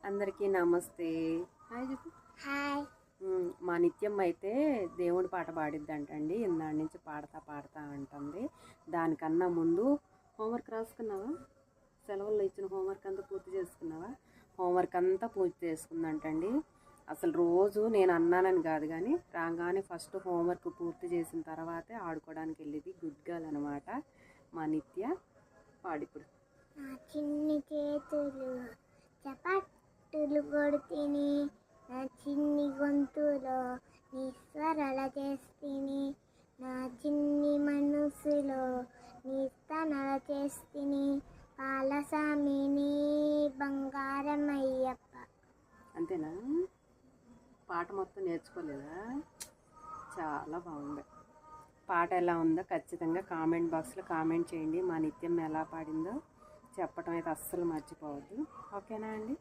అందరికీ నమస్తే. హాయ్ చెప్పు. హాయ్. మా నిత్యం అయితే దేవుడి పాట పాడిద్దంటండి. ఇందాడి నుంచి పాడతా అంటుంది. దానికన్నా ముందు హోంవర్క్ రాసుకున్నావా? సెలవుల్లో ఇచ్చిన హోంవర్క్ అంతా పూర్తి చేసుకున్నావా? హోంవర్క్ అంతా పూర్తి చేసుకుందంటండి. అసలు రోజు నేను అన్నానని కాదు, కానీ రాగానే ఫస్ట్ హోంవర్క్ పూర్తి చేసిన తర్వాతే ఆడుకోవడానికి వెళ్ళేది. గుడ్ గర్ల్ అనమాట మా నిత్య. పాడిప్పుడు. నా చిన్ని చేతులు చపట్టులు కొడుతిని, నా చిన్ని గొంతులో నీ స్వరల చేస్తిని, నా చిన్ని మనసులో నీ స్తనల చేస్తిని, పాలసామిని బంగారం అయ్యప్ప. అంతేనా? పాట మొత్తం నేర్చుకోలేదా? చాలా బాగుంది. పాట ఎలా ఉందో ఖచ్చితంగా కామెంట్ బాక్స్లో కామెంట్ చేయండి. మా నిత్యం ఎలా పాడిందో చెప్పడం అయితే అస్సలు మర్చిపోవద్దు. ఓకేనా అండి?